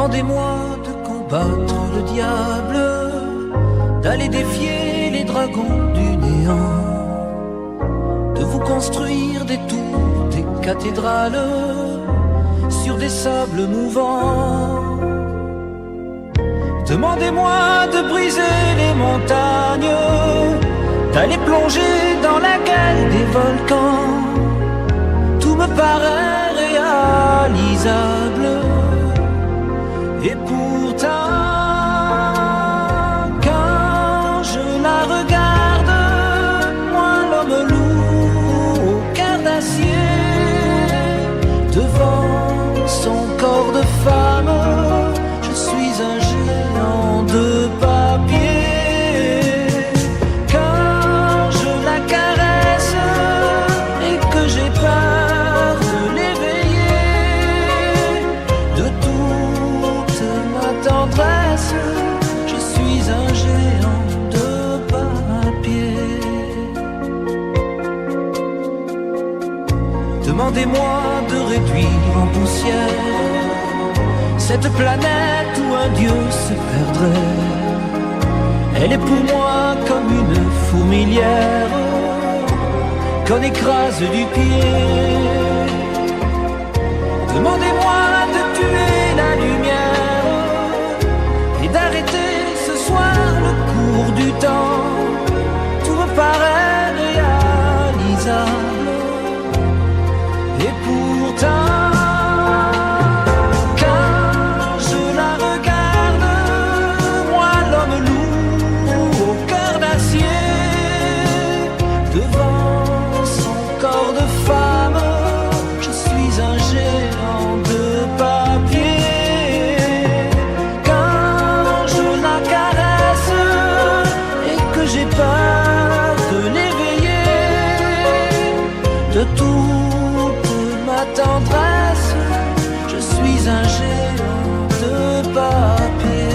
Demandez-moi de combattre le diable, d'aller défier les dragons du néant, de vous construire des tours, des cathédrales sur des sables mouvants. Demandez-moi de briser les montagnes, d'aller plonger dans la gueule des volcans. Tout me paraît réalisable. Et pourtant, quand je la regarde, moi l'homme lourd au cœur d'acier, devant son corps de femme, je suis un géant de papier. Quand je la caresse et que j'ai peur de l'éveiller, de toute ma tendresse, je suis un géant de papier. Demandez-moi de réduire en poussière cette planète où un dieu se perdrait. Elle est pour moi comme une fourmilière qu'on écrase du pied. Demandez-moi de tuer la lumière et d'arrêter ce soir le cours du temps. Tout me paraît réalisable. Et pourtant, de toute ma tendresse, je suis un géant de papier.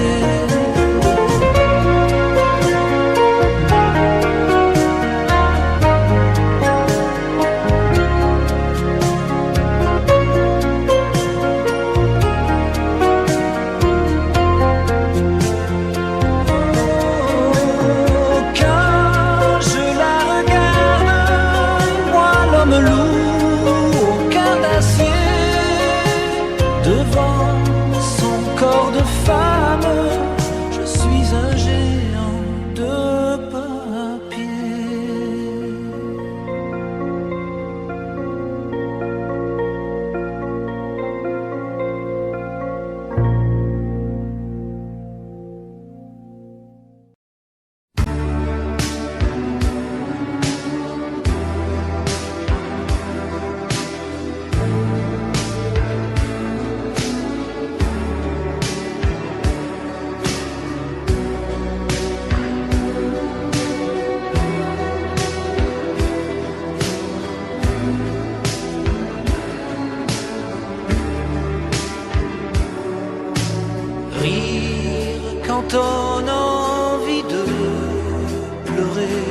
Quand on a envie de pleurer,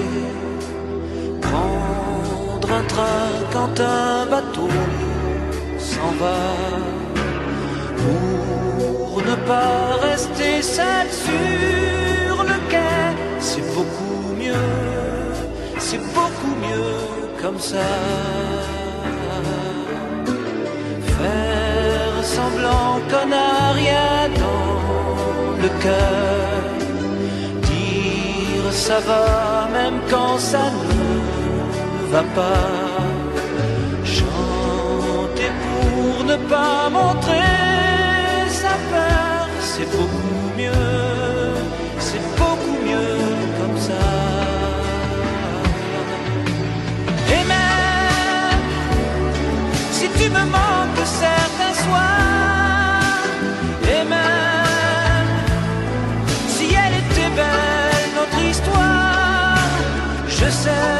prendre un train quand un bateau s'en va, pour ne pas rester seul sur le quai, c'est beaucoup mieux comme ça. Faire semblant qu'on n'a rien dans le cœur, dire ça va même quand ça ne va pas, chanter pour ne pas montrer sa peur, c'est beaucoup mieux comme ça. Et même si tu me manques certains soirs, et même belle notre histoire, je sais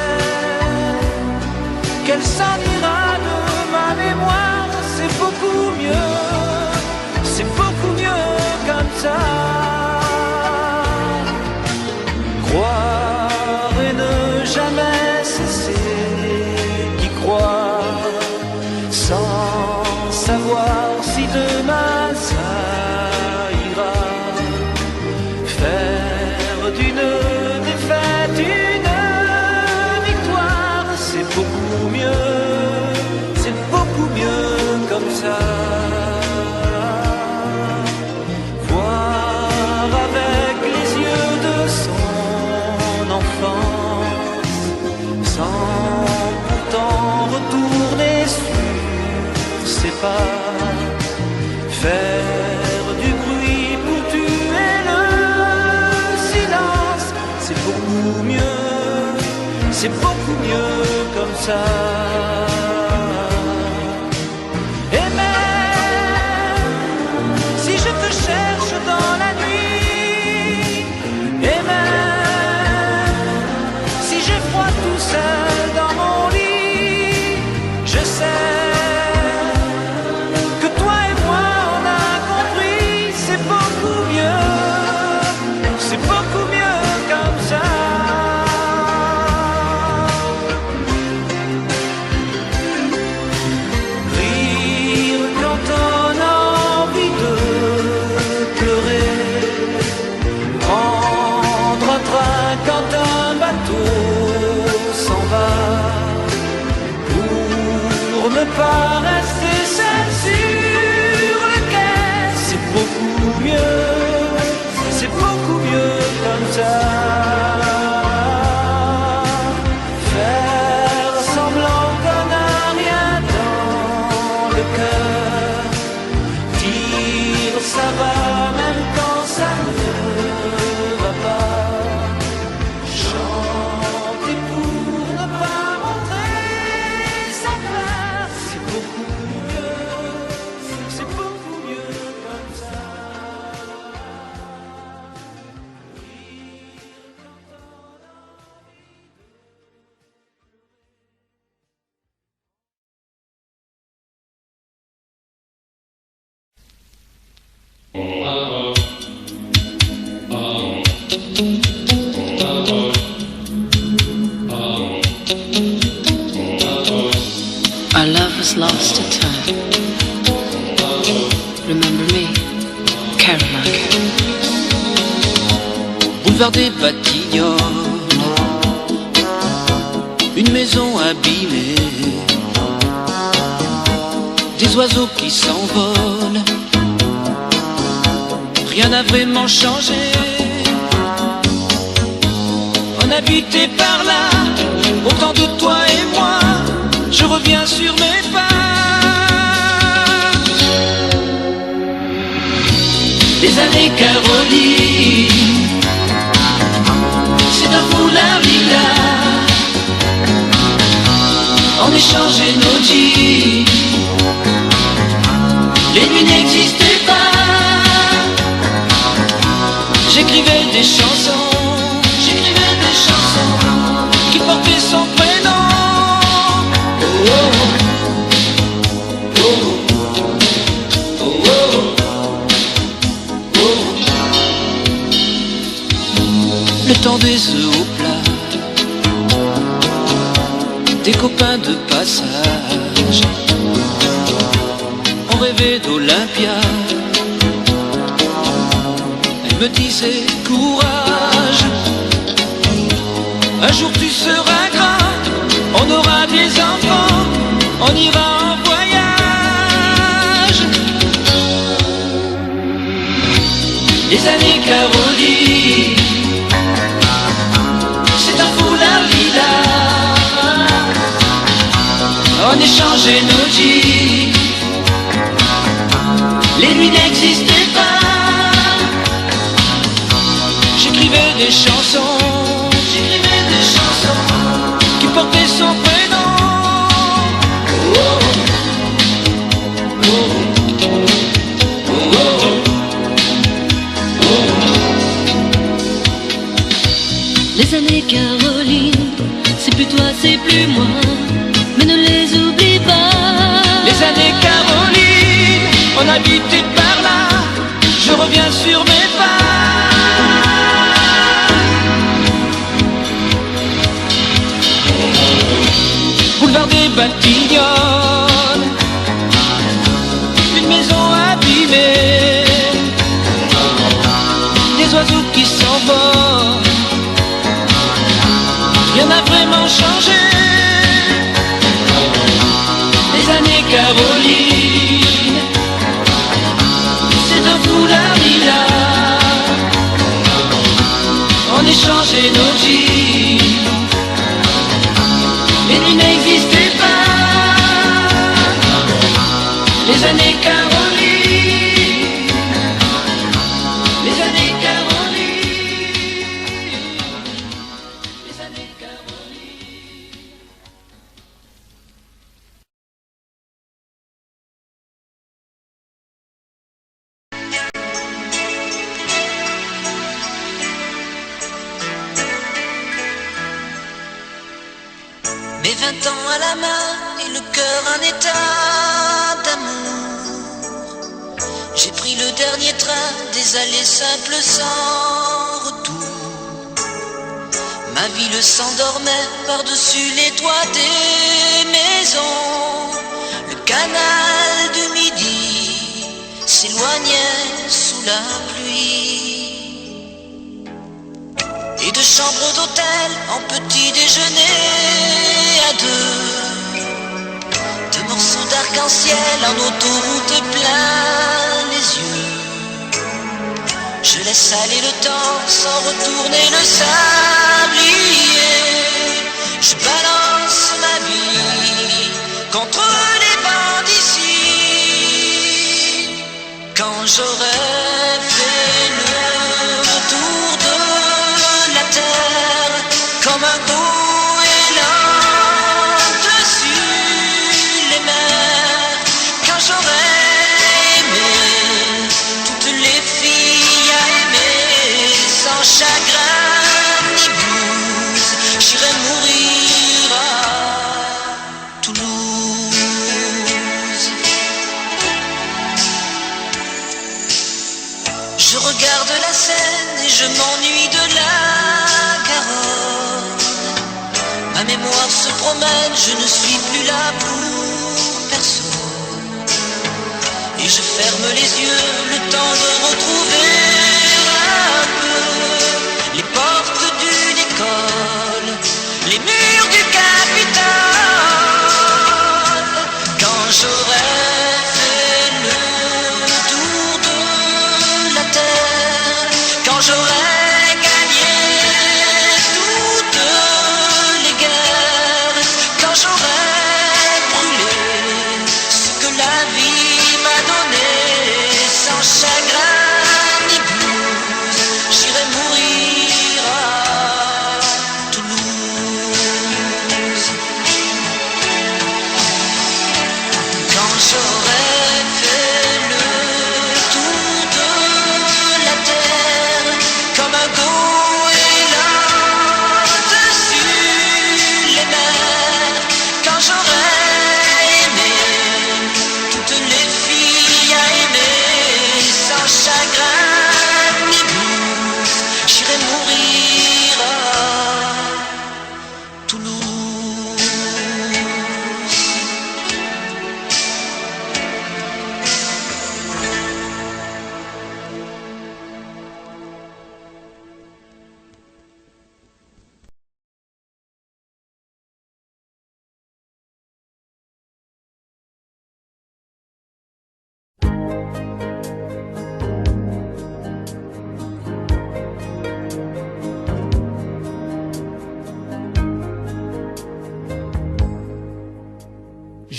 qu'elle s'en ira de ma mémoire. C'est beaucoup mieux comme ça. Croire et ne jamais cesser d'y croire, sans savoir si demain ça pas. Faire du bruit pour tuer le silence, c'est beaucoup mieux, c'est beaucoup mieux comme ça. Et même si je te cherche dans la nuit, et même si j'ai froid tout seul dans mon lit, je sais que toi et moi on a compris, c'est beaucoup mieux comme ça. Rire quand on a envie de pleurer, prendre un train quand un bateau s'en va, pour ne pas rester seul sur le quai, c'est beaucoup mieux comme ça. Faire semblant qu'on n'a rien dans le cœur, dire ça va même quand ça ne va pas, chanter pour ne pas montrer sa peur, c'est beaucoup mieux comme ça. Our love was lost in time. Remember me, Caroline. Boulevard des Batignolles, une maison abîmée, des oiseaux qui s'envolent, rien n'a vraiment changé. On habitait par là, autant de toi et moi, je reviens sur mes pas. Les années Caroline, c'est un foulard lilas, on échangeait nos jeans, les nuits n'existaient pas. J'écrivais des chansons qui portaient son prénom. Oh, oh, oh, oh, oh, oh, oh. Le temps des œufs au plat, des copains de passage, on rêvait d'Olympia. Elle me disait courage, un jour tu seras grand, on aura des enfants, on ira en voyage. Les années Caroline, c'est un foulard lilas, on échangeait nos jeans, les nuits n'existaient pas. J'écrivais des chansons qui portaient son prénom. Oh, oh, oh, oh, oh. Les années Caroline, c'est plus toi, c'est plus moi, mais ne les oublie pas. Les années Caroline, on habitait par là, je reviens sur mes pas. Boulevard des Batignolles, une maison abîmée, des oiseaux qui s'envolent, rien n'a vraiment changé. Les années Caroline, c'est un foulard lilas, on échangeait nos jeans, les nuits n'existaient pas. Les Mes 20 ans à la main et le cœur en état d'amour. J'ai pris le dernier train des allées simples sans retour. Ma ville s'endormait par-dessus les toits des maisons. Le canal du Midi s'éloignait sous la pluie. Et de chambre d'hôtel en petit déjeuner à deux, de morceaux d'arc-en-ciel en autoroute plein les yeux. Je laisse aller le temps sans retourner le sablier. Je balance ma vie contre les bancs d'ici. Quand j'aurai fait le tour de la terre comme un goéland dessus les mers, quand j'aurai aimé toutes les filles à aimer sans chagrin ni blouse, j'irai mourir à Toulouse. Je regarde la Seine et je m'ennuie de la Garonne. Ma mémoire se promène, je ne suis plus là pour personne. Et je ferme les yeux, le temps de retrouver un peu les portes d'une école, les murs du Capitole. Quand j'aurai fait le tour de la terre, quand j'aurai gagné toutes les guerres, quand j'aurai brûlé ce que la vie m'a donné, sans chagrin ni blouse, j'irai mourir à Toulouse. Quand j'aurai fait le tour de la terre comme un goéland dessus les mers, quand j'aurai aimé toutes les filles à aimer sans chagrin ni blouse, j'irai mourir à Toulouse.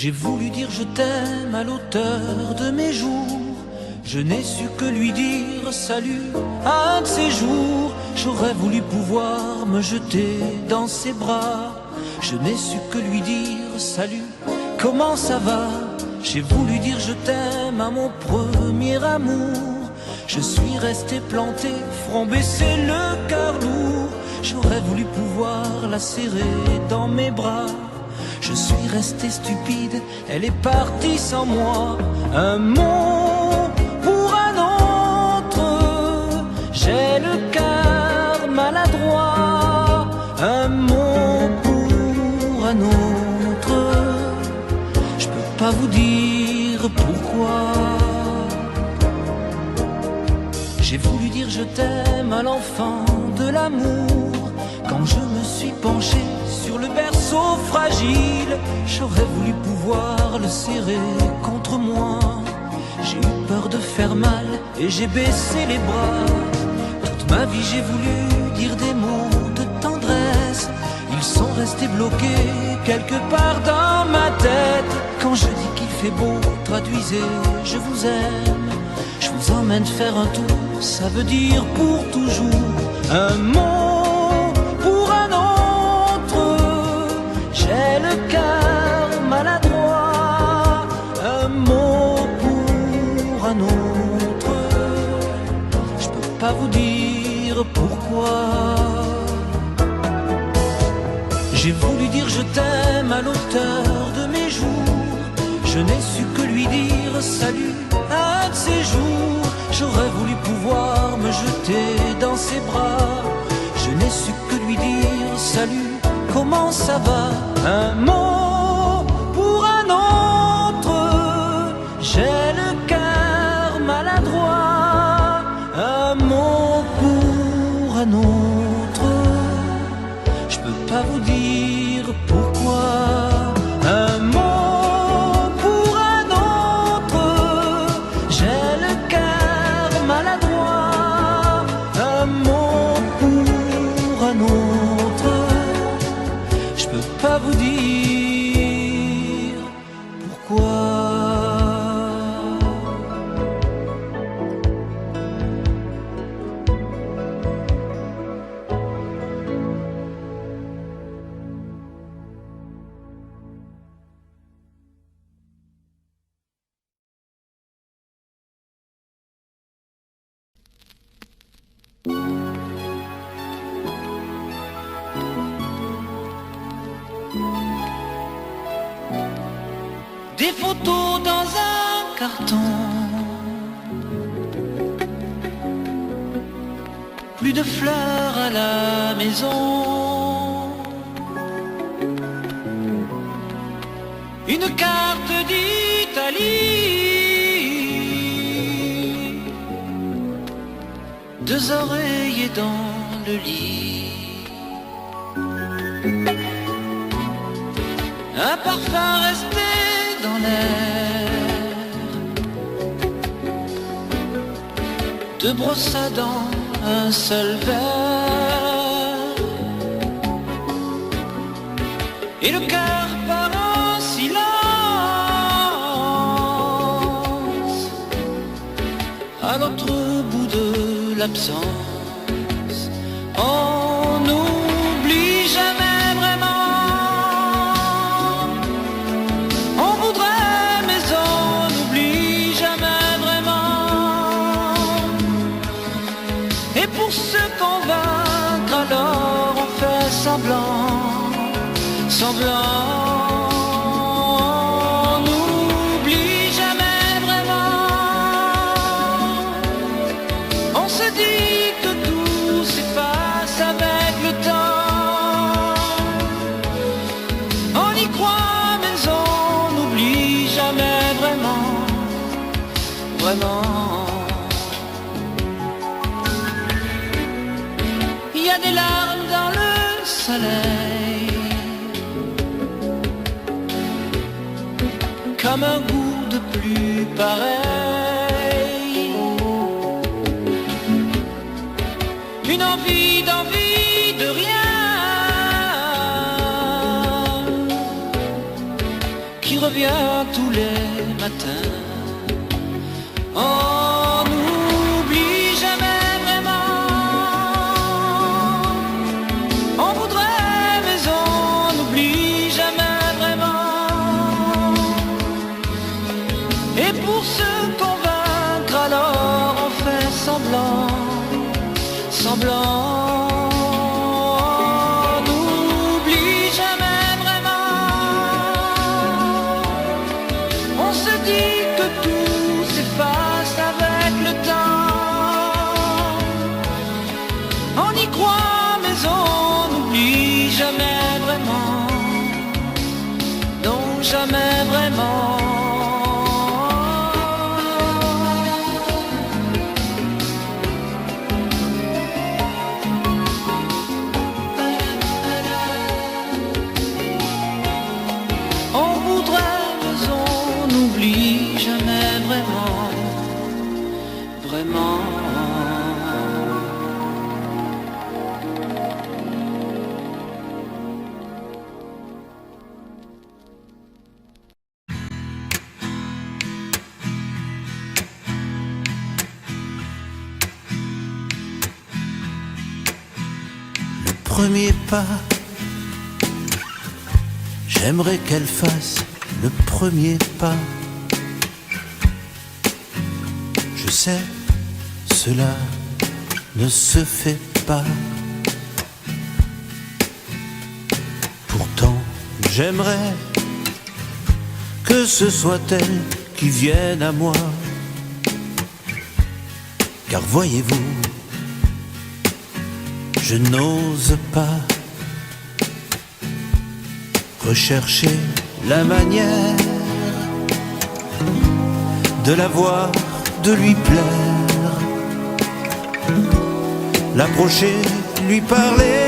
J'ai voulu dire je t'aime à l'auteur de mes jours. Je n'ai su que lui dire salut à un de ces jours. J'aurais voulu pouvoir me jeter dans ses bras. Je n'ai su que lui dire salut, comment ça va? J'ai voulu dire je t'aime à mon premier amour. Je suis resté planté, front baissé, le cœur lourd. J'aurais voulu pouvoir la serrer dans mes bras. Je suis resté stupide, elle est partie sans moi. Un mot pour un autre, j'ai le cœur maladroit. Un mot pour un autre, je peux pas vous dire pourquoi. J'ai voulu dire je t'aime à l'enfant de l'amour. Quand je me suis penché sur le berceau fragile, j'aurais voulu pouvoir le serrer contre moi. J'ai eu peur de faire mal et j'ai baissé les bras. Toute ma vie j'ai voulu dire des mots de tendresse. Ils sont restés bloqués quelque part dans ma tête. Quand je dis qu'il fait beau, traduisez je vous aime. Je vous emmène faire un tour, ça veut dire pour toujours. Un mot pour un autre, j'ai le cœur maladroit. Un mot pour un autre, je peux pas vous dire pourquoi. J'ai voulu dire je t'aime à l'auteur de mes jours. Je n'ai su que lui dire salut un de ces jours. J'aurais voulu pouvoir me jeter dans ses bras. Je n'ai su que lui dire salut, comment ça va? Un mot pour un autre, j'ai le cœur maladroit. Un mot pour un autre, je peux pas vous dire pourquoi. Un mot pour un autre, j'ai le cœur maladroit. Un mot pour un autre, je peux pas vous dire pourquoi. Des photos dans un carton, plus de fleurs à la maison, une carte d'Italie, 2 oreillers dans le lit, un parfum resté dans l'air, 2 brosses à dents, un seul verre, et le cœur part en silence à l'autre bout de l'absence. On n'oublie jamais vraiment. On voudrait mais on n'oublie jamais vraiment. Et pour se convaincre alors on fait semblant, semblant. On n'oublie jamais vraiment. On se dit que tout s'efface avec le temps. On y croit mais on n'oublie jamais vraiment, vraiment. Il y a des larmes dans le soleil, comme un goût de plus pareil, une envie de rien qui revient tous les matins. On n'oublie jamais vraiment. On voudrait mais on n'oublie jamais vraiment. Et pour se convaincre alors on fait semblant, semblant. On n'oublie jamais vraiment. On se dit que tout s'efface avec le temps. On y croit mais on n'oublie jamais vraiment. Non, jamais vraiment. On voudrait mais on n'oublie jamais vraiment, vraiment. Le premier pas, j'aimerais qu'elle fasse le premier pas. Je sais, cela ne se fait pas. J'aimerais que ce soit elle qui vienne à moi. Car voyez-vous, je n'ose pas rechercher la manière de la voir, de lui plaire, l'approcher, lui parler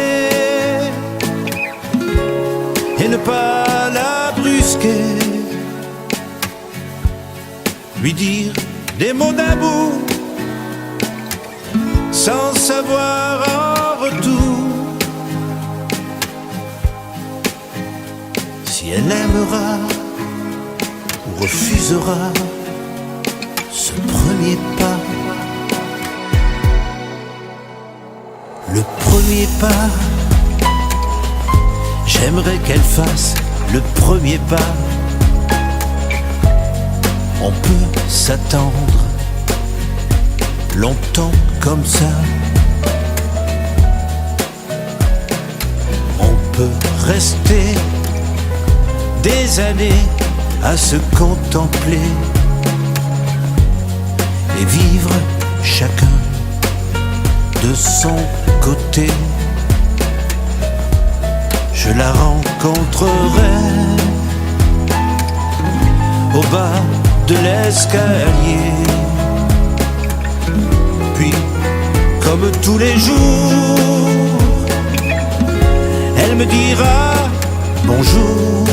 et ne pas la brusquer, lui dire des mots d'amour sans savoir en retour si elle aimera ou refusera ce premier pas. Le premier pas, j'aimerais qu'elle fasse le premier pas. On peut s'attendre longtemps comme ça. On peut rester des années à se contempler et vivre chacun de son côté. Je la rencontrerai au bas de l'escalier, puis comme tous les jours, elle me dira bonjour.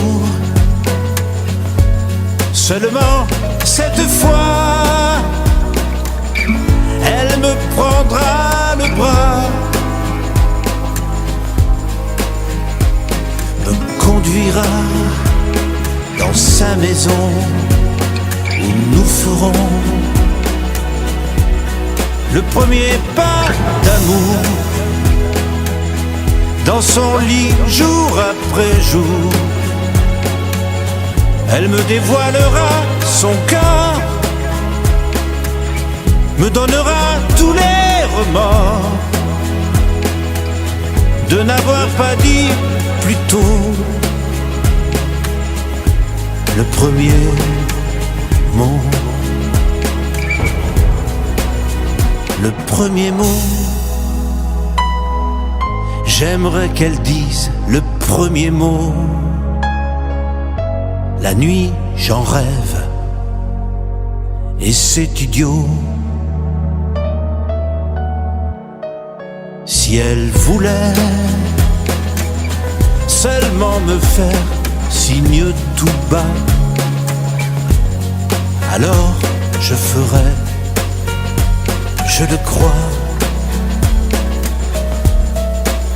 Seulement cette fois, elle me prendra le bras, me conduira dans sa maison où nous ferons le premier pas d'amour dans son lit jour après jour. Elle me dévoilera son cœur, me donnera tous les remords de n'avoir pas dit plus tôt le premier mot. Le premier mot, j'aimerais qu'elle dise le premier mot. La nuit, j'en rêve, et c'est idiot. Si elle voulait seulement me faire signe tout bas, alors je ferais, je le crois,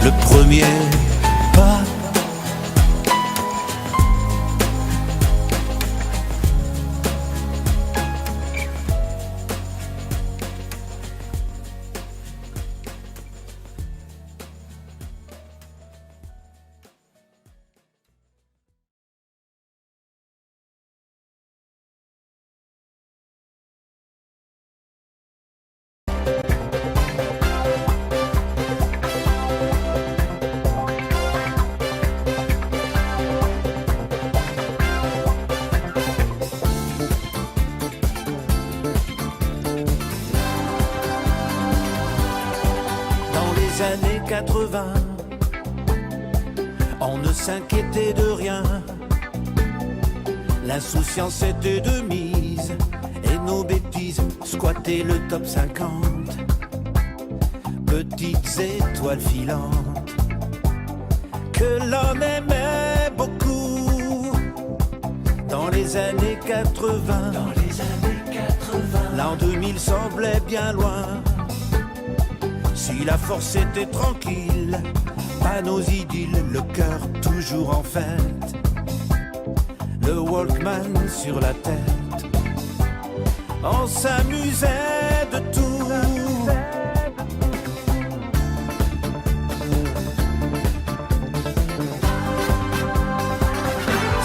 le premier pas. Années 80, on ne s'inquiétait de rien. L'insouciance était de mise et nos bêtises squattaient le top 50. Petites étoiles filantes que l'on aimait beaucoup dans les années 80. L'an 2000 semblait bien loin. Si la force était tranquille, pas nos idylles, le cœur toujours en fête, le Walkman sur la tête, on s'amusait de tout.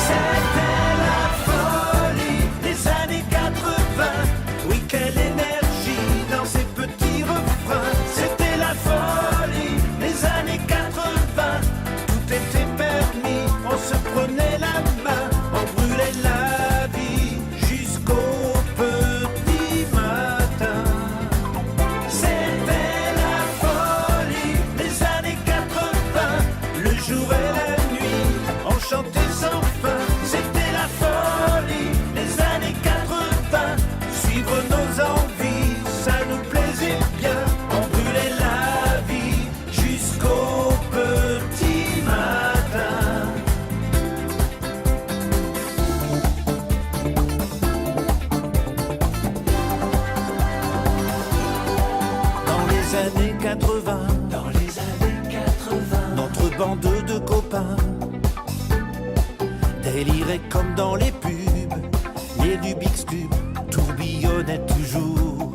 C'était la folie des années 80, oui quelle énergie dans ces petits refrains. C'était la folie des années 80, tout était permis, on se prenait copains déliraient comme dans les pubs, les Rubik's Cube tourbillonnaient toujours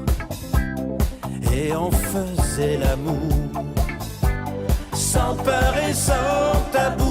et on faisait l'amour sans peur et sans tabou.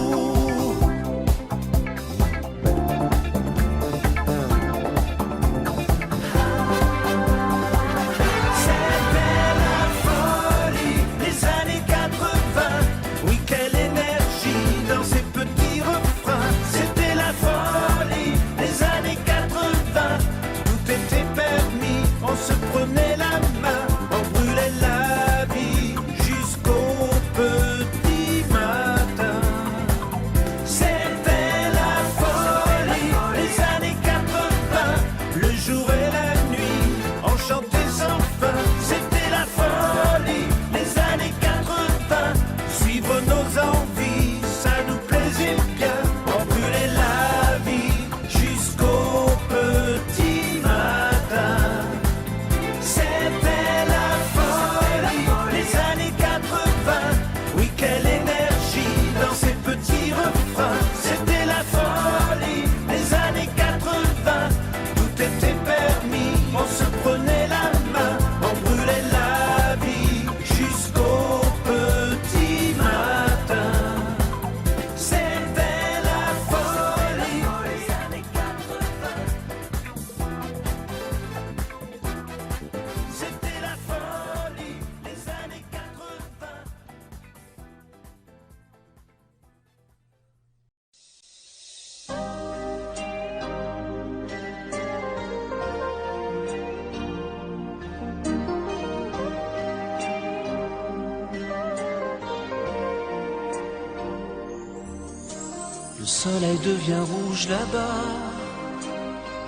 Le soleil devient rouge là-bas,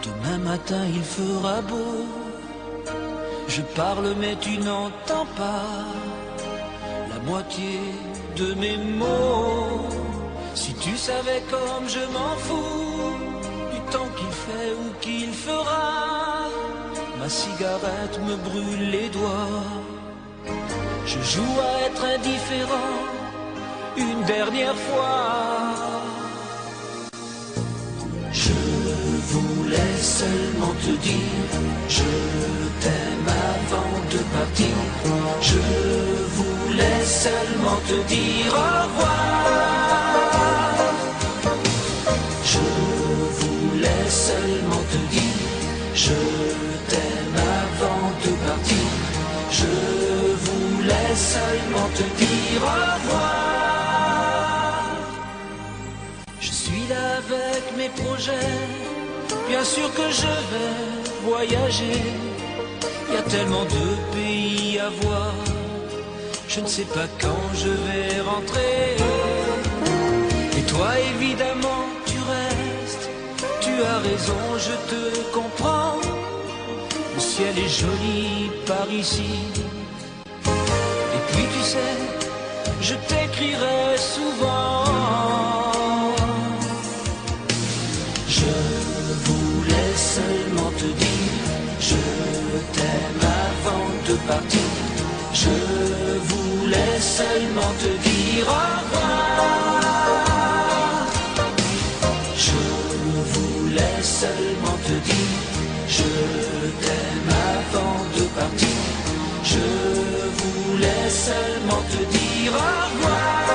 demain matin il fera beau. Je parle mais tu n'entends pas la moitié de mes mots. Si tu savais comme je m'en fous du temps qu'il fait ou qu'il fera, ma cigarette me brûle les doigts. Je joue à être indifférent une dernière fois. Je voulais seulement te dire, je t'aime avant de partir. Je voulais seulement te dire au revoir. Je voulais seulement te dire, je t'aime avant de partir. Je voulais seulement te dire au revoir. Je suis là avec mes projets, bien sûr que je vais voyager. Il y a tellement de pays à voir, je ne sais pas quand je vais rentrer. Et toi évidemment tu restes, tu as raison, je te comprends. Le ciel est joli par ici. Et puis tu sais, je t'écrirai souvent. Je voulais seulement te dire, je t'aime avant de partir. Je voulais seulement te dire au revoir. Je voulais seulement te dire, je t'aime avant de partir. Je voulais seulement te dire au revoir.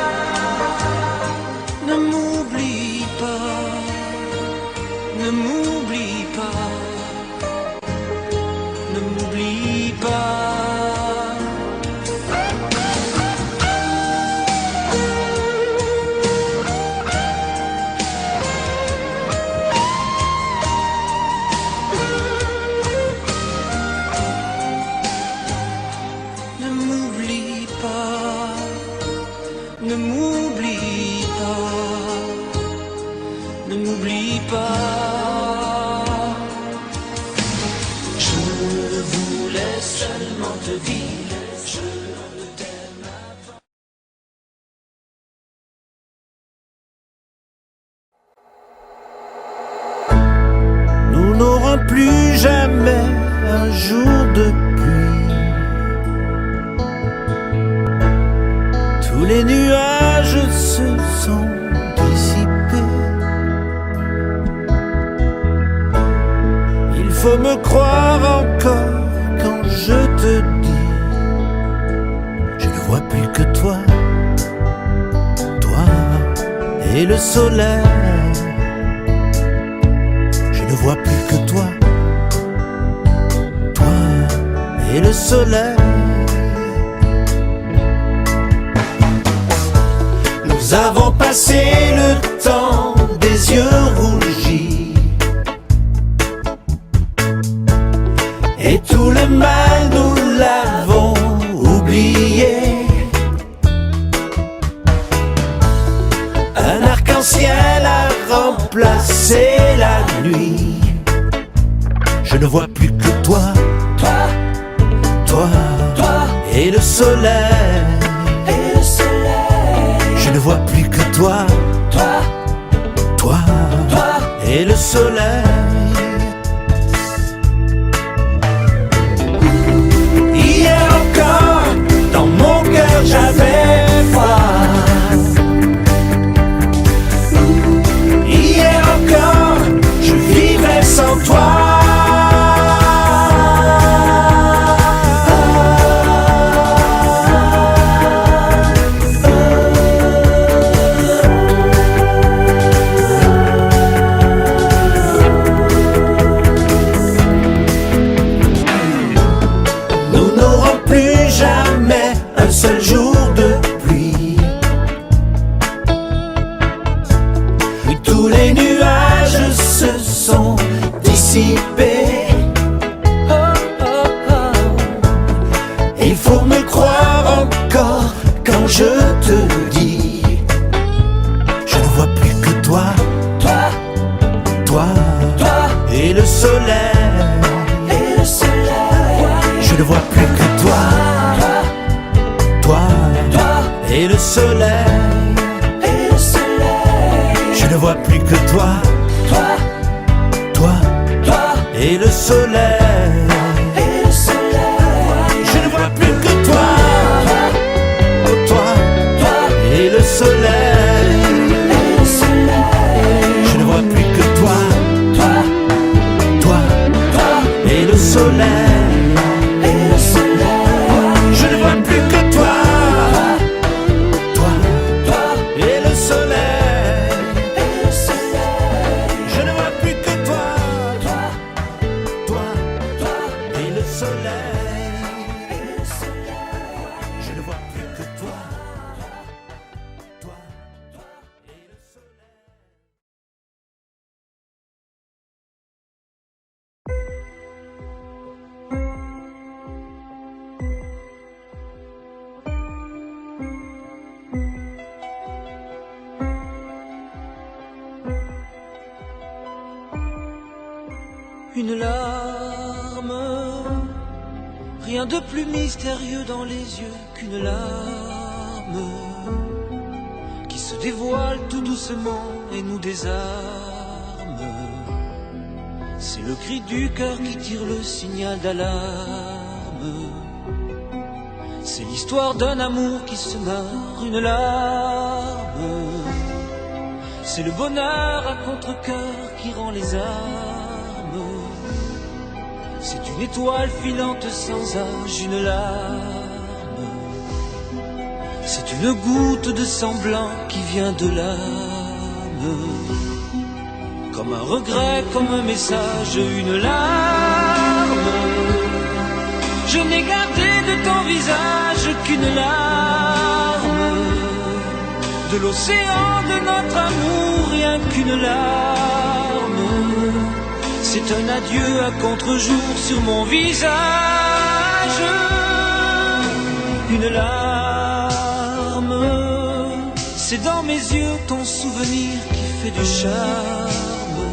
Ne m'oublie pas, ne m'oublie pas, ne m'oublie pas. Ne m'oublie pas, ne m'oublie pas, ne m'oublie pas. Je voulais seulement te dire, je t'aime avant. Nous n'aurons plus jamais un jour de pluie. Tous les nuages se sont faut me croire encore quand je te dis, je ne vois plus que toi, toi et le soleil. Je ne vois plus que toi, toi et le soleil. Nous avons passé le temps des yeux rougis et tout le mal nous l'avons oublié. Un arc-en-ciel a remplacé la nuit. Je ne vois plus que toi, toi, toi, toi et le soleil. Je ne vois plus que toi, toi, toi, toi et le soleil. Hier encore, dans mon cœur j'avais foi. Hier encore, je vivais sans toi. Seul jour de pluie. Oui, tous les nuages se sont dissipés. Il faut me croire encore quand je te dis, je ne vois plus que toi, toi, toi, toi et le soleil. Je ne vois plus que toi, toi, toi et le soleil. Je ne vois plus que toi, toi, toi, toi et le soleil. Je ne vois plus que toi, toi, toi et le soleil. Je ne vois plus que toi, toi, toi, toi et le soleil. Une larme, rien de plus mystérieux dans les yeux qu'une larme qui se dévoile tout doucement et nous désarme. C'est le cri du cœur qui tire le signal d'alarme. C'est l'histoire d'un amour qui se meurt, une larme. C'est le bonheur à contre-cœur qui rend les armes. C'est une étoile filante sans âge, une larme. C'est une goutte de sang blanc qui vient de l'âme. Comme un regret, comme un message, une larme. Je n'ai gardé de ton visage qu'une larme. De l'océan de notre amour, rien qu'une larme. C'est un adieu à contre-jour sur mon visage. Une larme. C'est dans mes yeux ton souvenir qui fait du charme.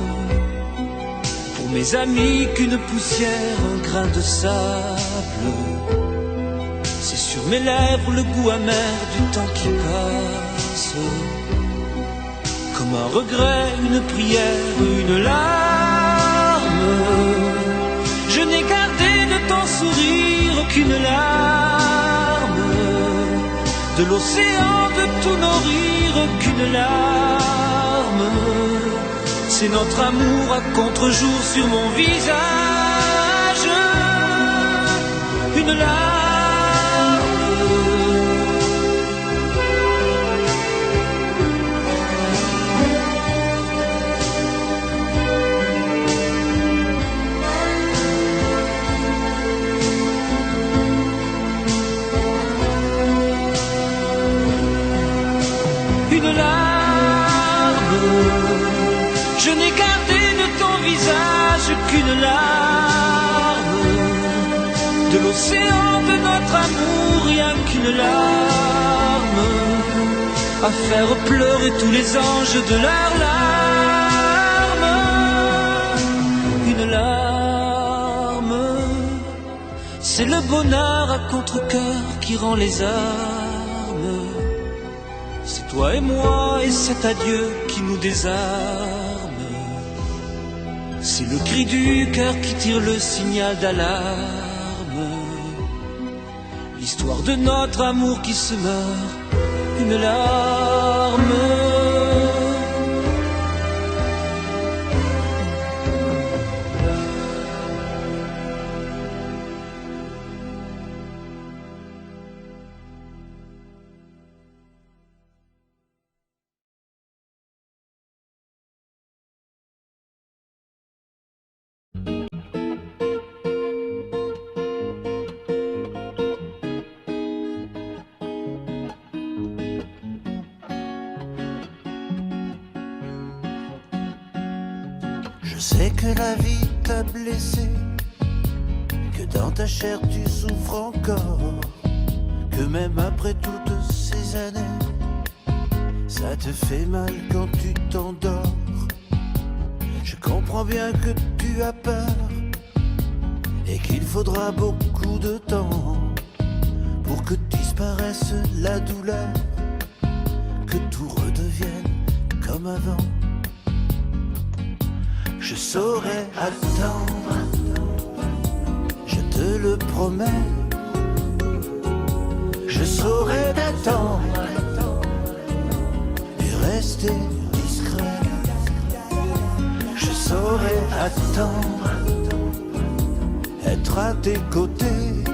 Pour mes amis qu'une poussière, un grain de sable. C'est sur mes lèvres le goût amer du temps qui passe. Comme un regret, une prière, une larme. Je n'ai gardé de ton sourire qu'une larme. De l'océan de tout nourrir qu'une larme. C'est notre amour à contre-jour sur mon visage. une larme. Une larme, je n'ai gardé de ton visage qu'une larme, de l'océan de notre amour, rien qu'une larme, à faire pleurer tous les anges de leurs larmes. Une larme, c'est le bonheur à contre-cœur qui rend les armes. C'est toi et moi et cet adieu qui nous désarme. C'est le cri du cœur qui tire le signal d'alarme. L'histoire de notre amour qui se meurt, une larme. Je sais que la vie t'a blessé, que dans ta chair tu souffres encore, que même après toutes ces années, ça te fait mal quand tu t'endors. Je comprends bien que tu as peur et qu'il faudra beaucoup de temps pour que disparaisse la douleur, que tout redevienne comme avant. Je saurais attendre, je te le promets. Je saurais t'attendre et rester discret. Je saurais attendre, être à tes côtés.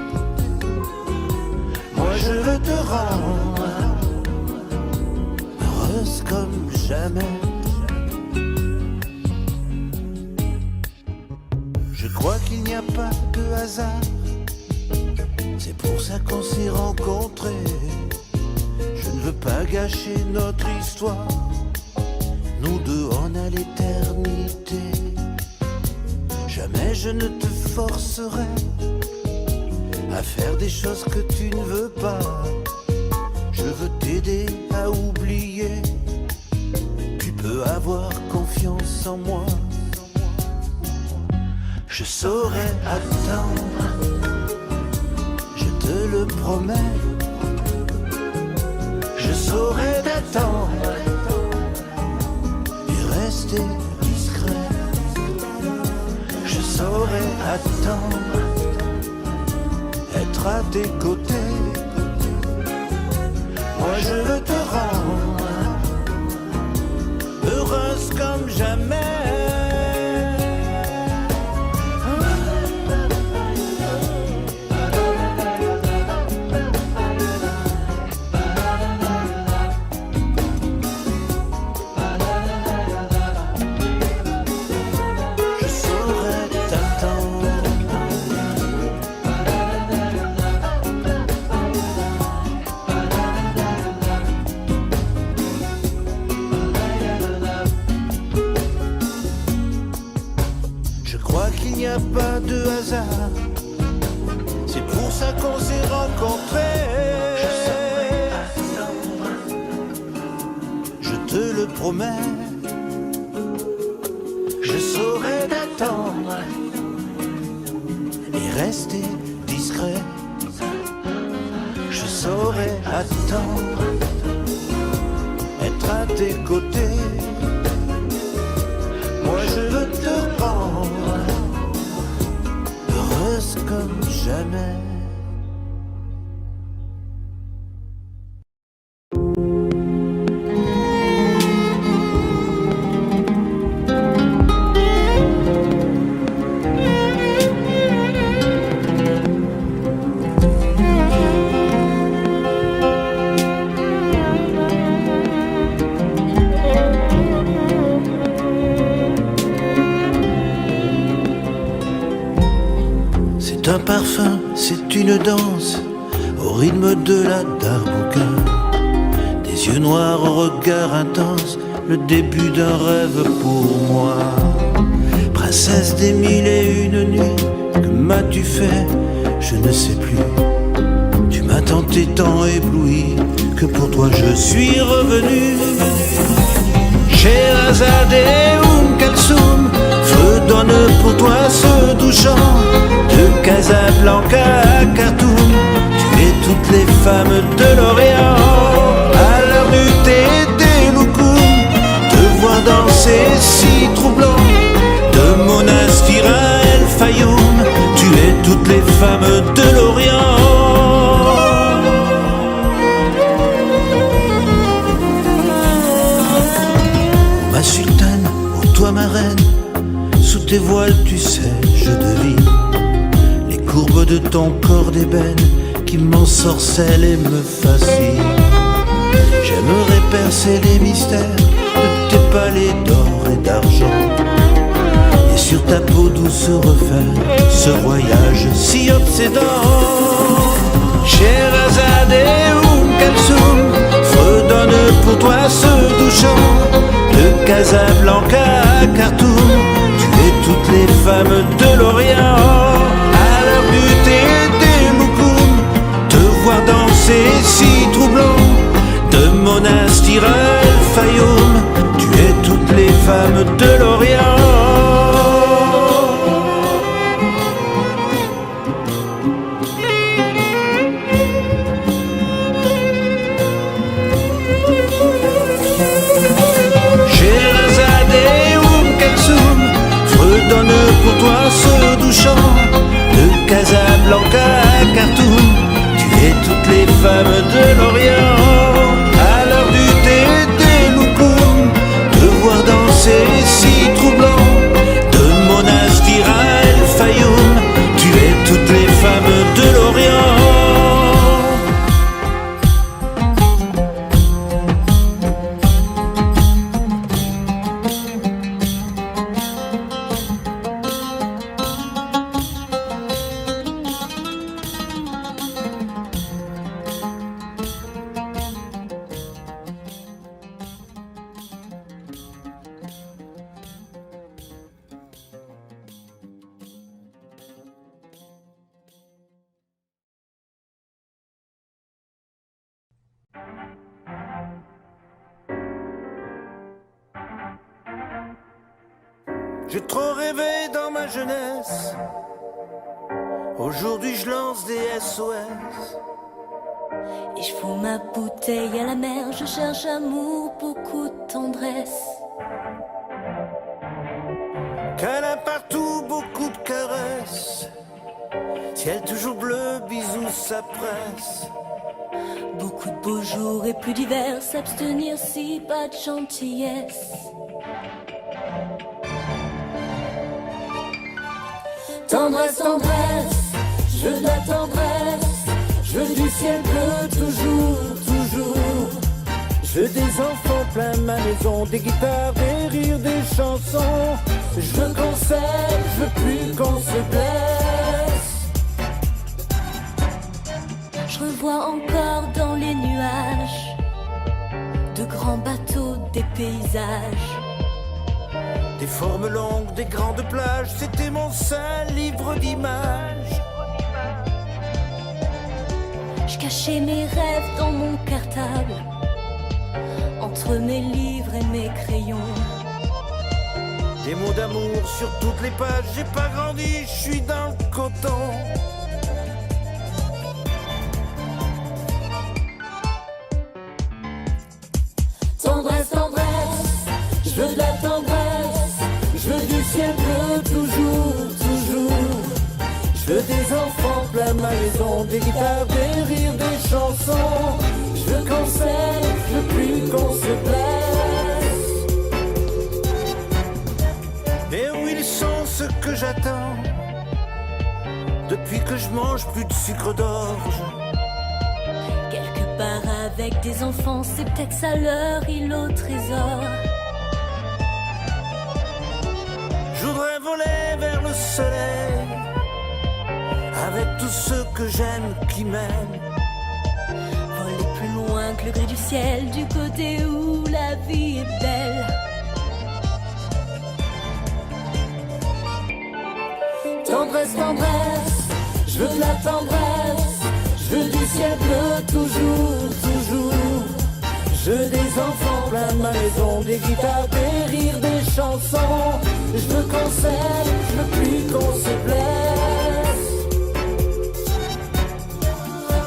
Moi je veux te rendre heureuse comme jamais. Je crois qu'il n'y a pas de hasard, c'est pour ça qu'on s'est rencontrés. Je ne veux pas gâcher notre histoire, nous deux en à l'éternité. Jamais je ne te forcerai à faire des choses que tu ne veux pas. Je veux t'aider à oublier, tu peux avoir confiance en moi. Je saurais attendre, je te le promets. Je saurais t'attendre et rester discret. Je saurais attendre, être à tes côtés. Moi je veux te rendre heureuse comme jamais. Il n'y a pas de hasard, c'est pour ça qu'on s'est rencontrés. Je saurais attendre, je te le promets. Je saurais t'attendre et rester discret. Je saurais attendre, être à tes côtés. Moi je veux te rendre heureuse comme jamais. un parfum, c'est une danse au rythme de la darbouka. Des yeux noirs au regard intense, le début d'un rêve pour moi. Princesse des mille et une nuits, que m'as-tu fait? Je ne sais plus. Tu m'as tant et tant ébloui que pour toi je suis revenu. Sherazade Kalsoum, fredonne pour toi ce doux chant. De Casablanca à Khartoum, tu es toutes les femmes de l'Orient. À l'heure du thé des loukoum, te voir danser si troublant. De Monastir à El Fayoum, tu es toutes les femmes de l'Orient. Ma sultane, ô toi ma reine, sous tes voiles tu sais je devine les courbes de ton corps d'ébène qui m'ensorcellent et me fascinent. J'aimerais percer les mystères de tes palais d'or et d'argent, et sur ta peau douce refaire ce voyage si obsédant. Sherazade Kalsoum, fredonne pour toi ce doux chant. De Casablanca à Khartoum, tu es toutes les femmes de l'Orient. À l'heure du thé des loukoum, te voir danser si troublant. De Monastir à El Fayoum, tu es toutes les femmes de l'Orient. Pour toi ce doux chant. De Casablanca à Khartoum, tu es toutes les femmes de l'Orient. À l'heure du thé des loukoum, te voir danser si troublant. De Monastir à El Fayoum, tu es toutes les femmes de l'Orient. J'ai trop rêvé dans ma jeunesse. Aujourd'hui je lance des SOS. Et je fous ma bouteille à la mer. Je cherche amour, beaucoup de tendresse. Câlin partout, beaucoup de caresses. Ciel toujours bleu, bisous, ça presse. Beaucoup de beaux jours et plus divers. S'abstenir si pas de gentillesse. Tendresse, tendresse, je veux de la tendresse. Je veux du ciel bleu toujours, toujours. Je veux des enfants plein ma maison, des guitares, des rires, des chansons. Je veux qu'on s'aime, je veux plus qu'on se blesse. Je revois encore dans les nuages de grands bateaux, des paysages. Des formes longues, des grandes plages, c'était mon seul livre d'images. Je cachais mes rêves dans mon cartable, entre mes livres et mes crayons. Des mots d'amour sur toutes les pages, j'ai pas grandi, je suis dans le coton. Tendresse, tendresse, je veux de la tendresse. Je veux du ciel bleu toujours, toujours. Je veux des enfants plein ma maison, des guitares, des rires, des chansons. Je veux qu'on s'aime, je veux plus qu'on se blesse. Et oui, ils sont ce que j'attends depuis que je mange plus de sucre d'orge. Quelque part avec des enfants, c'est peut-être ça leur île au trésor. Je voudrais voler vers le soleil ceux que j'aime qui m'aiment. Voler plus loin que le gris du ciel, du côté où la vie est belle. Tendresse, tendresse, je veux de la tendresse, je veux du ciel bleu toujours, toujours. Je veux des enfants plein de ma maison, des guitares, des rires, des chansons. Je veux qu'on s'aime, je veux plus qu'on se blesse.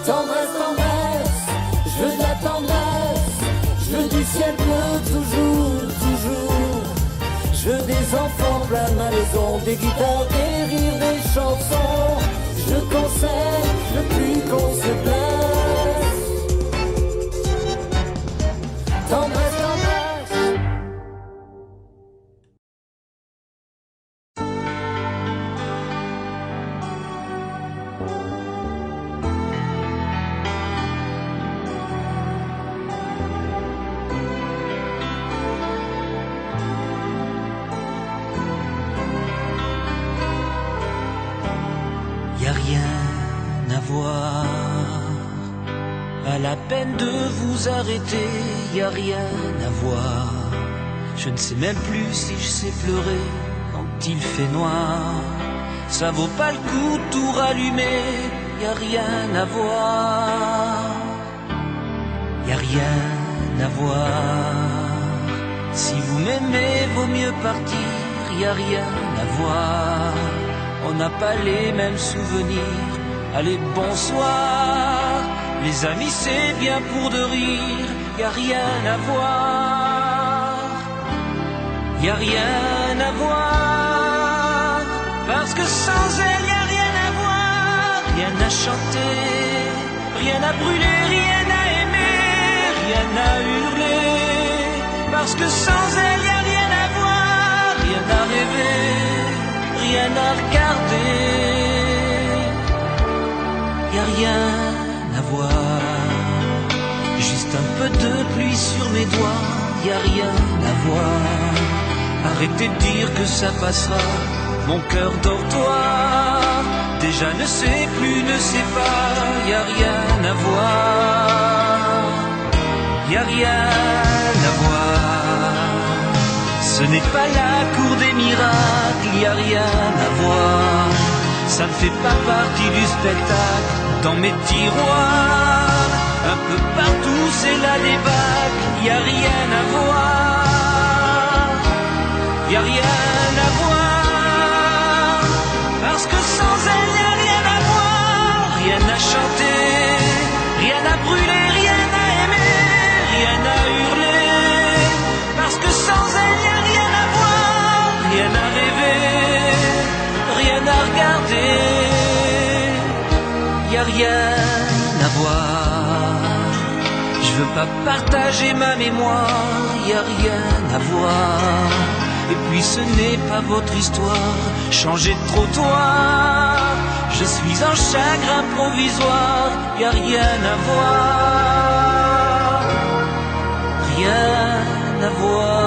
Tendresse, tendresse, je veux de la tendresse, je veux du ciel bleu toujours, toujours. Je veux des enfants plein de ma maison, des guitares, des rires, des chansons. Je veux qu'on s'aime, je veux plus qu'on se blesse. Tendresse, tendresse. Y a rien à voir. Pas la peine de vous arrêter, y a rien à voir. Je ne sais même plus si je sais pleurer quand il fait noir. Ça vaut pas le coup de tout rallumer, y a rien à voir. Y a rien à voir. Si vous m'aimez, vaut mieux partir, y a rien à voir. On n'a pas les mêmes souvenirs, allez bonsoir. Les amis c'est bien pour de rire, y a rien à voir. Y a rien à voir, parce que sans elle y a rien à voir. Rien à chanter, rien à brûler, rien à aimer, rien à hurler. Parce que sans elle y a rien à voir, rien à rêver, rien à regarder. Y a rien à voir, juste un peu de pluie sur mes doigts, y a rien à voir. Arrêtez de dire que ça passera, mon cœur dortoir déjà ne sait plus, ne sait pas, y a rien à voir. Y a rien à voir, ce n'est pas la cour des miracles, y a rien à voir. Ça ne fait pas partie du spectacle dans mes tiroirs. Un peu partout c'est la débâcle, y a rien à voir. Y a rien à voir, parce que sans elle y a rien à voir. Rien à chanter, rien à brûler, rien à aimer, rien à hurler. Parce que sans elle y a rien à voir, rien à rêver, rien à regarder. Y a rien à voir. Je veux pas partager ma mémoire, y a rien à voir. Et puis ce n'est pas votre histoire, changer de trottoir. Je suis un chagrin provisoire, y a rien à voir. Rien à voir.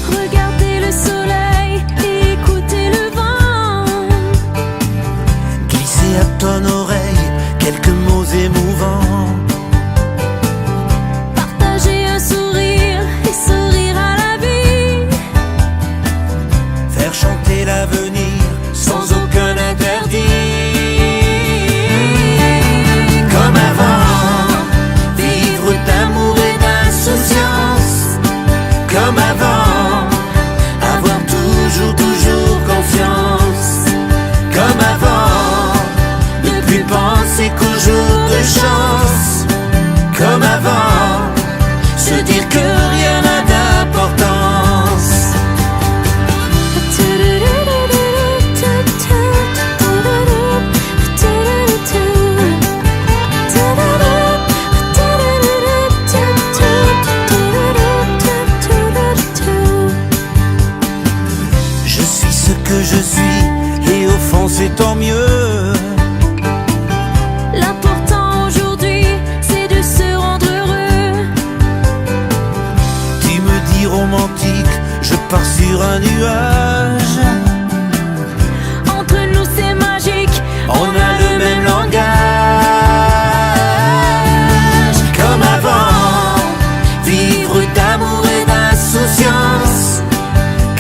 Regardez le soleil et écoutez le vent. Glisser à ton oreille quelques mots émouvants. Partager un sourire et sourire à la vie. Faire chanter l'avenir sans aucun interdit. Comme avant, vivre d'amour et d'insouciance. Comme avant, avoir toujours, toujours confiance. Comme avant, ne plus penser qu'aux jours de chance. Comme avant, se dire que rien n'a d'importance. Tu un nuage. Entre nous c'est magique, On a le même langage. Comme avant, vivre d'amour et d'insouciance.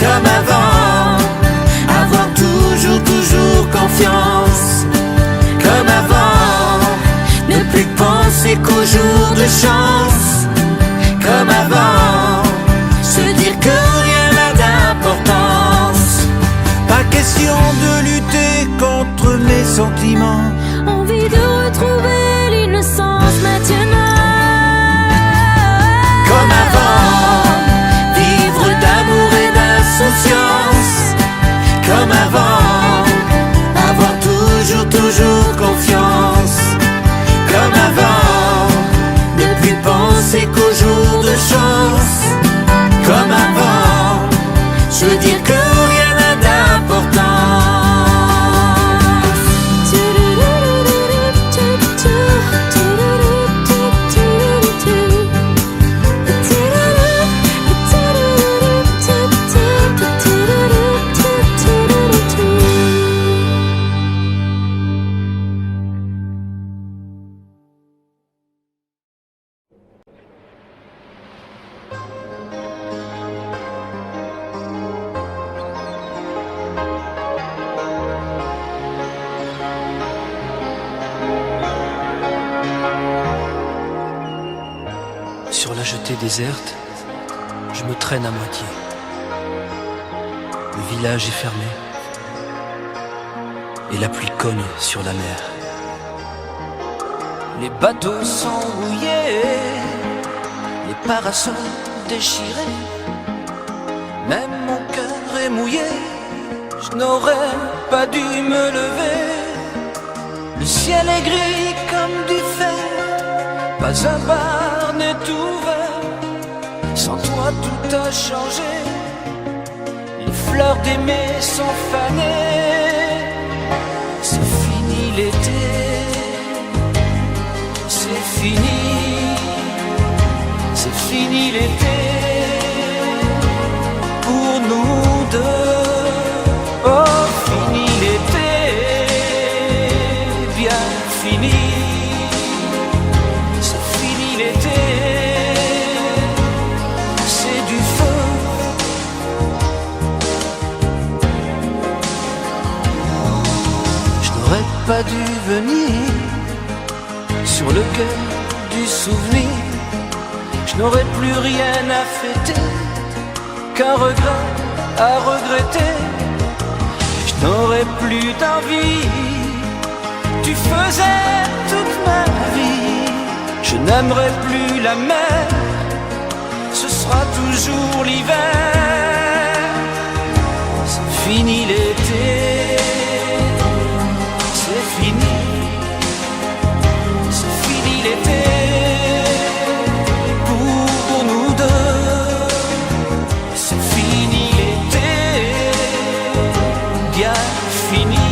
Comme avant, avoir toujours confiance. Comme avant, ne plus penser qu'aux jours de chance. Comme avant, se dire que rien n'a d'importance. Pas question de lutter contre mes sentiments. envie de retrouver l'innocence maintenant. Comme avant, vivre d'amour et d'insouciance. Comme avant, avoir toujours confiance. Comme avant, ne plus penser qu'aux jours de chance. Comme avant, se dire que rien n'a d'importance. Sur la jetée déserte, je me traîne à moitié. Le village est fermé et la pluie cogne sur la mer. Les bateaux sont mouillés, les parasols déchirés. Même mon cœur est mouillé, je n'aurais pas dû me lever. Le ciel est gris comme du fer, pas un bar n'est ouvert. Sans toi tout a changé, les fleurs d'aimer sont fanées. C'est fini l'été, c'est fini, c'est fini l'été pour nous deux. Oh, fini l'été, bien fini. C'est fini l'été, c'est du feu. Je n'aurais pas dû venir sur le cœur du souvenir. Je n'aurais plus rien à fêter qu'un regret à regretter. Je n'aurais plus d'envie, tu faisais toute ma vie. Je n'aimerai plus la mer, ce sera toujours l'hiver. C'est fini l'été, c'est fini, c'est fini l'été pour nous deux. C'est fini l'été, bien fini,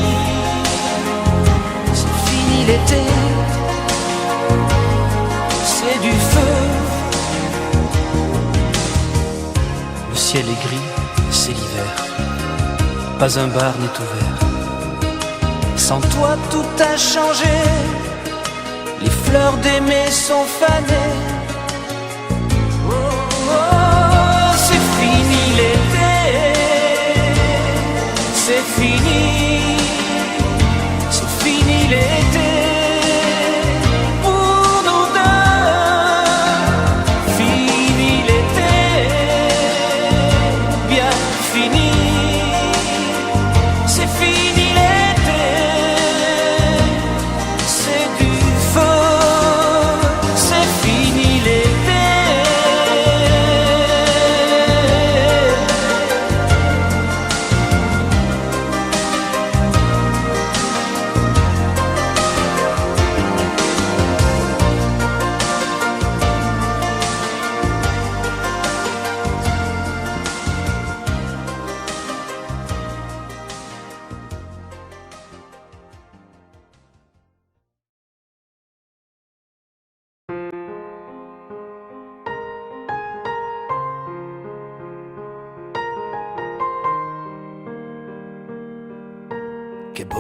c'est fini l'été. C'est du feu. Le ciel est gris, c'est l'hiver. Pas un bar n'est ouvert. Sans toi tout a changé, les fleurs d'aimer sont fanées. Oh, oh, c'est fini l'été, c'est fini, c'est fini l'été. Fini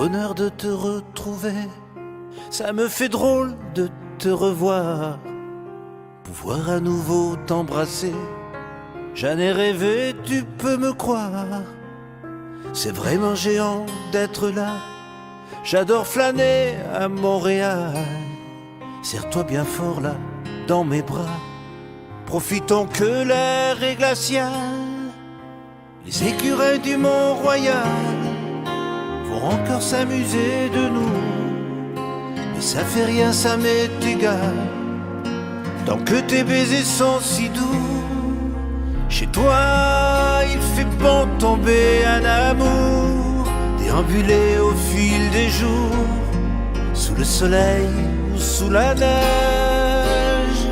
bonheur de te retrouver, ça me fait drôle de te revoir, pouvoir à nouveau t'embrasser. J'en ai rêvé, tu peux me croire. C'est vraiment géant d'être là. J'adore flâner à Montréal. Serre-toi bien fort là, dans mes bras. Profitons que l'air est glacial. Les écureuils du Mont-Royal vont encore s'amuser de nous. Mais ça fait rien, ça m'est égal, tant que tes baisers sont si doux. Chez toi, il fait bon tomber un amour, déambuler au fil des jours, sous le soleil ou sous la neige.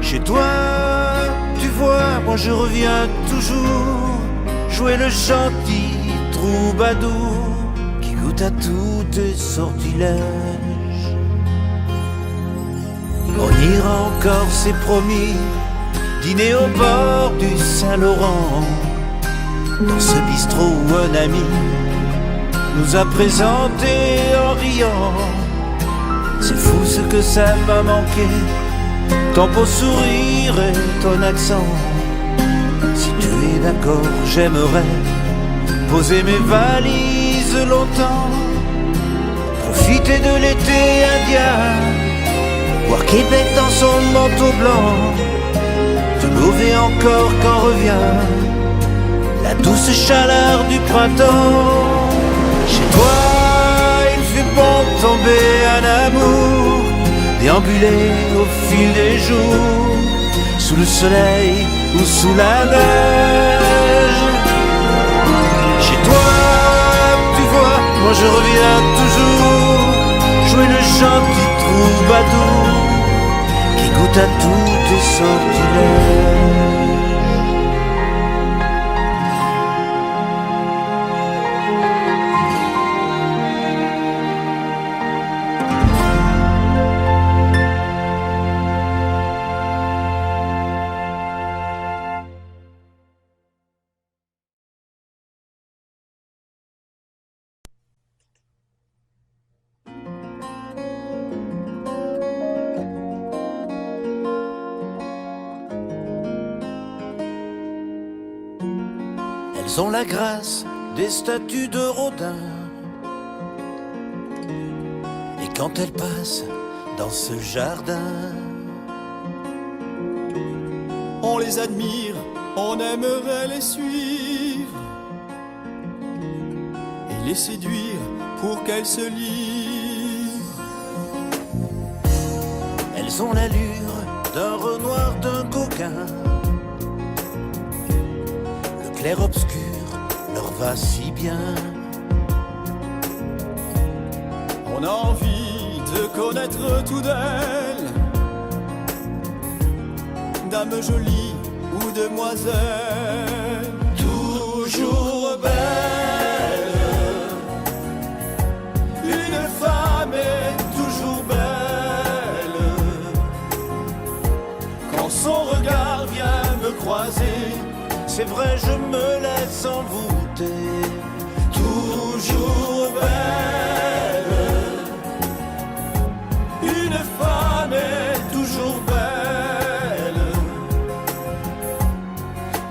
Chez toi, tu vois, moi je reviens toujours jouer le gentil troubadour qui goûte à tous tes sortilèges. On ira encore, c'est promis, dîner au bord du Saint-Laurent, dans ce bistrot où un ami nous a présenté en riant. C'est fou ce que ça m'a manqué, ton beau sourire et ton accent. Si tu es d'accord, j'aimerais poser mes valises longtemps, profiter de l'été indien, voir Québec dans son manteau blanc, te lever encore quand revient la douce chaleur du printemps. Chez toi, il fait bon tomber un amour, déambuler au fil des jours, sous le soleil ou sous la neige. Chez toi, tu vois, moi je reviens toujours jouer le gentil troubadour qui goûte à tous tes sortilèges. Elles ont la grâce des statues de Rodin, et quand elles passent dans ce jardin, on les admire, on aimerait les suivre et les séduire pour qu'elles se livrent. Elles ont l'allure d'un Renoir, d'un Gauguin, clair-obscur leur va si bien. On a envie de connaître tout d'elle, dame jolie ou demoiselle, toujours belle. Une femme est toujours belle quand son regard vient me croiser. C'est vrai, je me laisse envoûter. Toujours belle. Une femme est toujours belle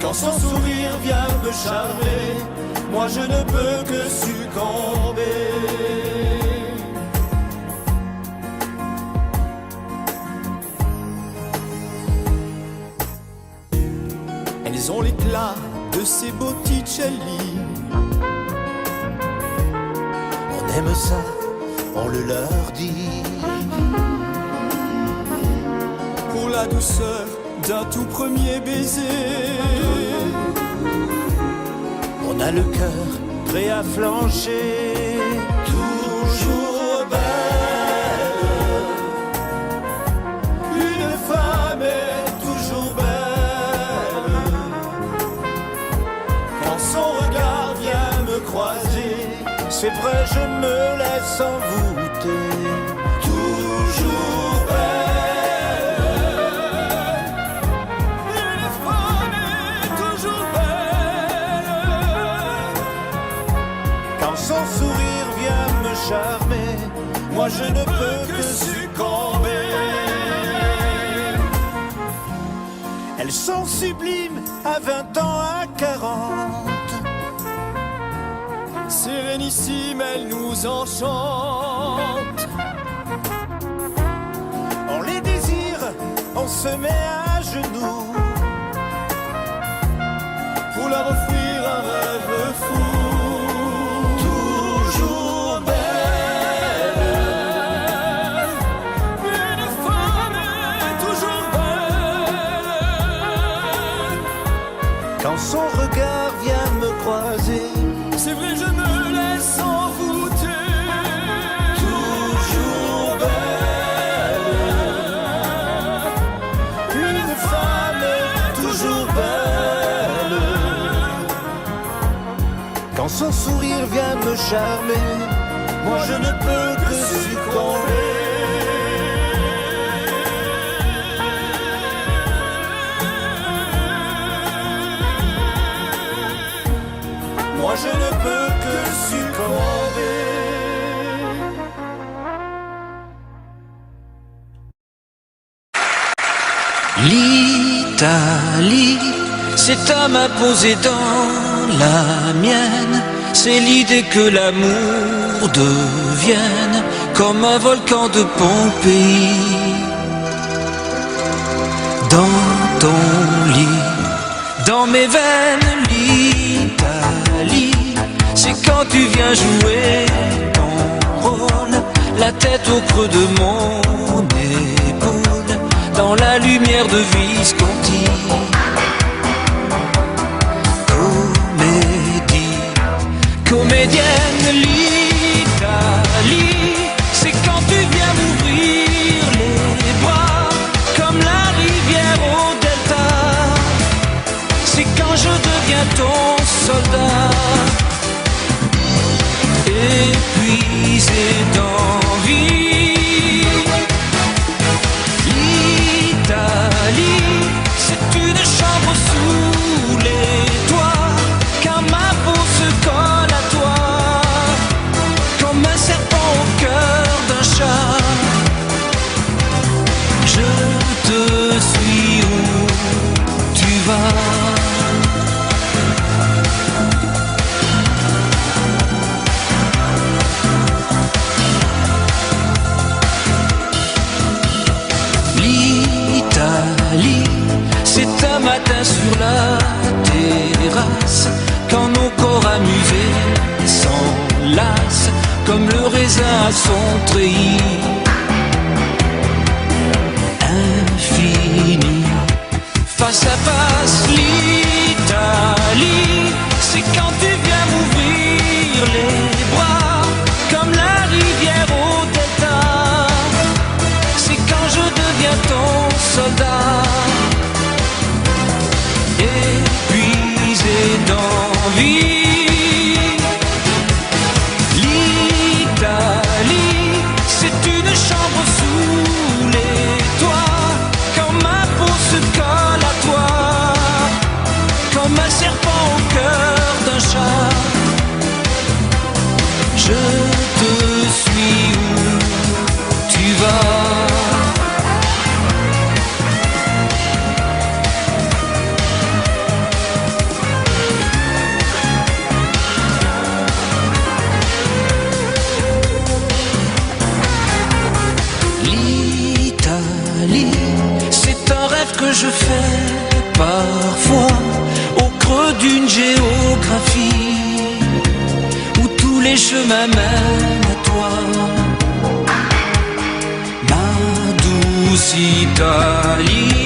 quand son sourire vient me charmer. Moi je ne peux que succomber. Elles ont l'éclat de ces Botticelli. On aime ça, on le leur dit. Pour la douceur d'un tout premier baiser, on a le cœur prêt à flancher. toujours belle. Une femme est toujours belle quand son regard vient me croiser. C'est vrai, je me laisse envoûter. Toujours belle. Une femme est toujours belle Quand son sourire sont sublimes à 20 ans, à 40. Sérénissime, elle nous enchante. On les désire, on se met à genoux Pour leur offrir un rêve fou. toujours belle. Une femme est toujours belle. Quand son regard vient me croiser, C'est vrai, je me laisse envoûter. toujours belle. Une femme toujours belle. Quand son sourire vient me charmer, moi je ne peux que succomber. Moi je ne peux que succomber. L'Italie s'est à m'imposer dans la mienne. C'est l'idée que l'amour devienne comme un volcan de Pompéi. Dans ton lit, dans mes veines, l'Italie, c'est quand tu viens jouer ton rôle, la tête au creux de mon épaule, dans la lumière de Visconti. Comédienne, l'Italie, c'est quand tu viens m'ouvrir les bras, comme la rivière au delta. C'est quand je deviens ton soldat, épuisé d'envie. L'Italie, c'est une chambre sous les toits, quand ma peau se colle à toi, comme un serpent au cœur d'un chat. Je te suis où tu vas. L'Italie, c'est un matin sur la terrasse, quand nos corps amusés s'enlacent, comme le raisin à son treillis. Infini, face à face, l'Italie, c'est quand tu viens m'ouvrir les bras, comme la rivière au delta. C'est quand je deviens ton soldat, épuisé d'envie. L'Italie, c'est une chambre sous les toits, quand ma peau se colle à toi, comme un serpent au cœur d'un chat. Je te suis où tu vas. C'est un rêve que je fais parfois au creux d'une géographie où tous les chemins mènent à toi. Ma douce Italie,